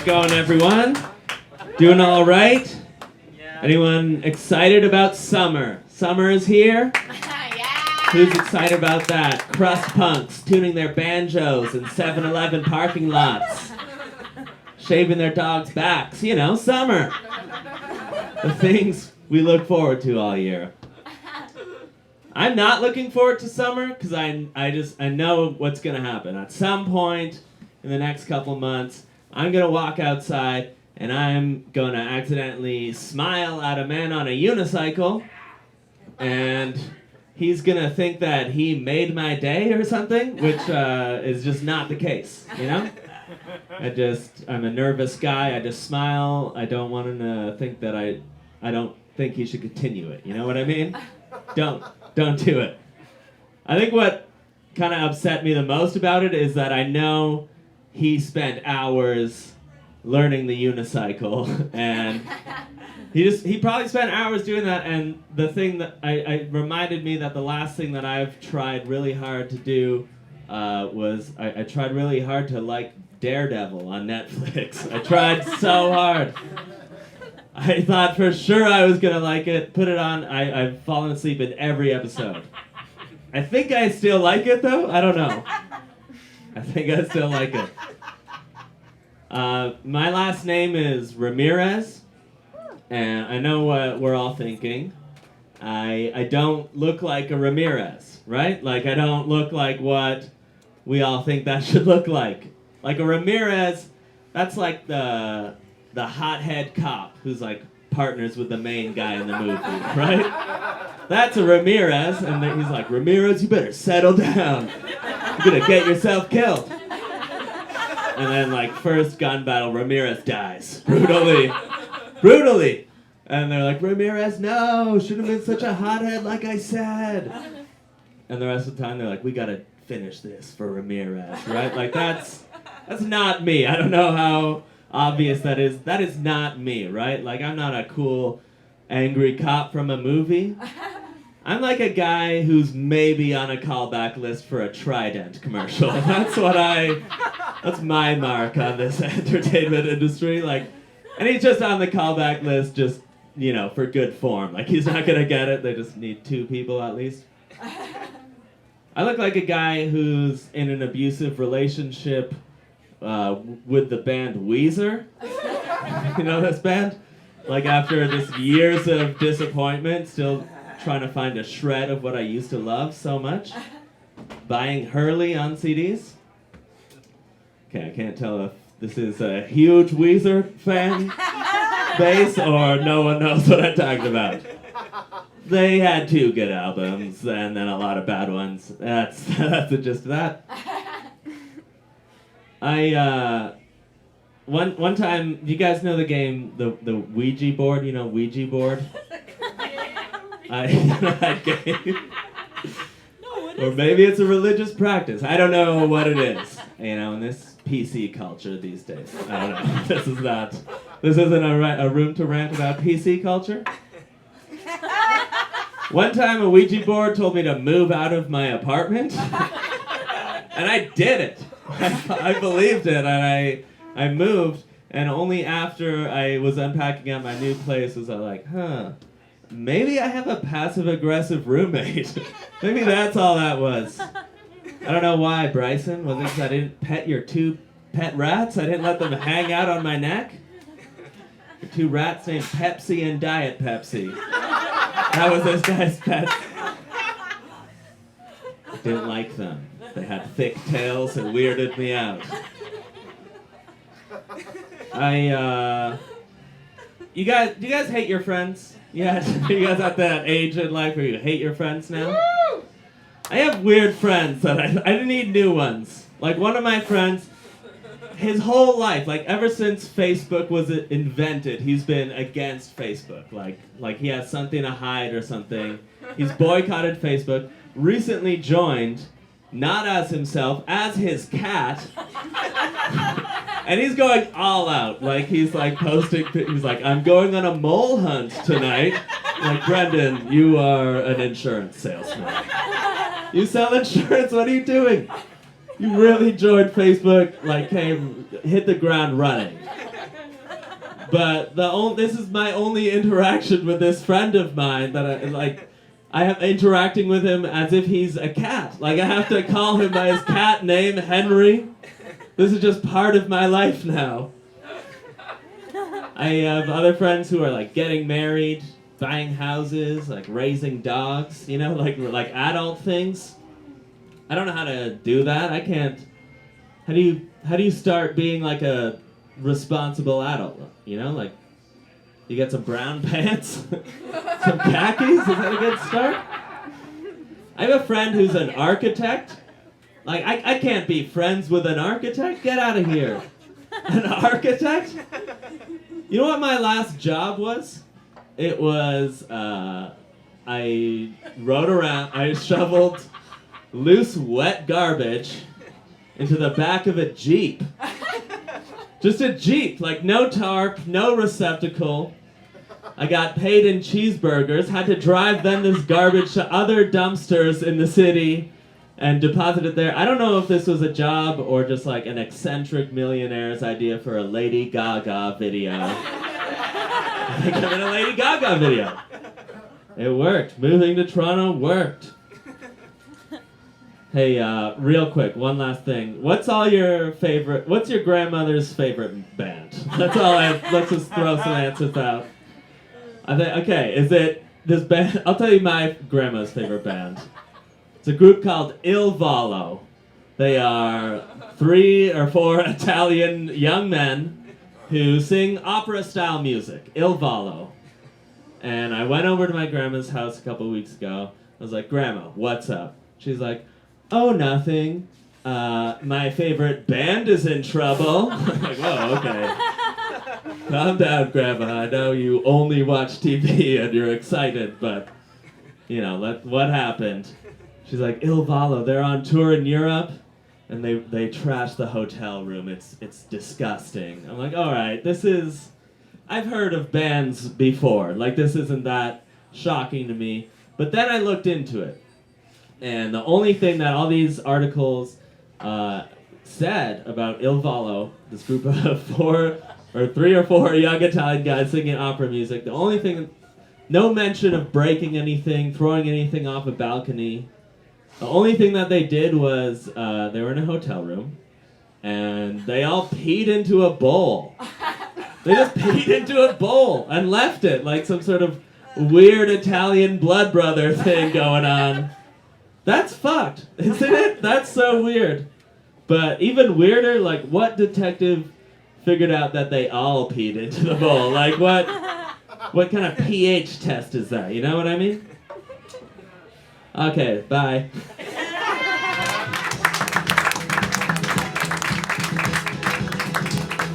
it going, everyone? Doing all right? Yeah. Anyone excited about summer? Summer is here? Yeah. Who's excited about that? Crust punks tuning their banjos in 7-Eleven parking lots. Shaving their dogs' backs. You know, summer. The things we look forward to all year. I'm not looking forward to summer because I know what's going to happen. At some point in the next couple months, I'm going to walk outside and I'm going to accidentally smile at a man on a unicycle, and he's going to think that he made my day or something, which is just not the case, you know? I'm a nervous guy. I just smile. I don't want him to think that I don't think he should continue it. You know what I mean? Don't do it. I think what kind of upset me the most about it is that I know he spent hours learning the unicycle, and he probably spent hours doing that. And the thing that I reminded me that the last thing that I've tried really hard to do was I tried really hard to like Daredevil on Netflix. I tried so hard. I thought for sure I was gonna like it. Put it on. I've fallen asleep in every episode. I think I still like it though. I don't know. I think I still like it. My last name is Ramirez, and I know what we're all thinking. I don't look like a Ramirez, right? Like, I don't look like what we all think that should look like. Like a Ramirez, that's like the hothead cop who's like partners with the main guy in the movie, right? That's a Ramirez, and then he's like, Ramirez, you better settle down. You're gonna get yourself killed. And then, like, first gun battle, Ramirez dies. Brutally. And they're like, Ramirez, no, should have been such a hothead like I said. And the rest of the time, they're like, we gotta finish this for Ramirez, right? Like, that's not me. I don't know how obvious that is. That is not me, right? Like, I'm not a cool, angry cop from a movie. I'm like a guy who's maybe on a callback list for a Trident commercial. That's my mark on this entertainment industry. Like, and he's just on the callback list just, you know, for good form. Like, he's not gonna get it. They just need 2 people at least. I look like a guy who's in an abusive relationship with the band Weezer. You know this band? Like, after this years of disappointment, still trying to find a shred of what I used to love so much. Buying Hurley on CDs. Okay, I can't tell if this is a huge Weezer fan base or no one knows what I'm talking about. They had 2 good albums and then a lot of bad ones. That's the gist of that. One time, you guys know the game, the Ouija board? You know Ouija board? That game. Or maybe it's a religious practice. I don't know what it is. You know, in this PC culture these days. I don't know. This isn't a room to rant about PC culture. One time a Ouija board told me to move out of my apartment. And I did it. I believed it, and I moved, and only after I was unpacking at my new place was I like, maybe I have a passive-aggressive roommate. Maybe that's all that was. I don't know why, Bryson. Was it because I didn't pet your 2 pet rats? I didn't let them hang out on my neck? Your 2 rats named Pepsi and Diet Pepsi. That was this guy's pet. I didn't like them. They had thick tails and weirded me out. Do you guys hate your friends? Yeah, you guys at that age in life where you hate your friends now? Woo! I have weird friends that I need new ones. Like, one of my friends, his whole life, like ever since Facebook was invented, he's been against Facebook. Like he has something to hide or something. He's boycotted Facebook. Recently joined, not as himself, as his cat. And he's going all out. Like, he's like posting, he's like, I'm going on a mole hunt tonight. Like, Brendan, you are an insurance salesman. You sell insurance? What are you doing? You really joined Facebook, like, hit the ground running. But this is my only interaction with this friend of mine that I have interacting with him as if he's a cat. Like I have to call him by his cat name, Henry. This is just part of my life now. I have other friends who are like getting married, buying houses, like raising dogs, you know, like adult things. I don't know how to do that. I can't. How do you start being like a responsible adult? You know, like you get some brown pants, some khakis. Is that a good start? I have a friend who's an architect. Like I can't be friends with an architect. Get out of here. An architect? You know what my last job was? It was, I rode around, I shoveled loose, wet garbage into the back of a Jeep. Just a Jeep, like no tarp, no receptacle. I got paid in cheeseburgers, had to drive then this garbage to other dumpsters in the city and deposit it there. I don't know if this was a job or just like an eccentric millionaire's idea for a Lady Gaga video. I think I'm in a Lady Gaga video. It worked. Moving to Toronto worked. Hey, real quick, one last thing. What's your grandmother's favorite band? Let's just throw some answers out. Is it this band? I'll tell you my grandma's favorite band. It's a group called Il Volo. They are 3 or 4 Italian young men who sing opera-style music, Il Volo. And I went over to my grandma's house a couple weeks ago. I was like, Grandma, what's up? She's like, oh, nothing. My favorite band is in trouble. I'm like, whoa, okay. Calm down, Grandma. I know you only watch TV and you're excited, but, you know, what happened? She's like, Il Volo, they're on tour in Europe, and they trash the hotel room. It's disgusting. I'm like, all right, I've heard of bands before. Like, this isn't that shocking to me. But then I looked into it, and the only thing that all these articles said about Il Volo, this group of 3 or 4 young Italian guys singing opera music, the only thing, no mention of breaking anything, throwing anything off a balcony. The only thing that they did was they were in a hotel room, and they all peed into a bowl. They just peed into a bowl and left it like some sort of weird Italian blood brother thing going on. That's fucked, isn't it? That's so weird. But even weirder, like what detective figured out that they all peed into the bowl? Like what kind of pH test is that? You know what I mean? Okay, bye.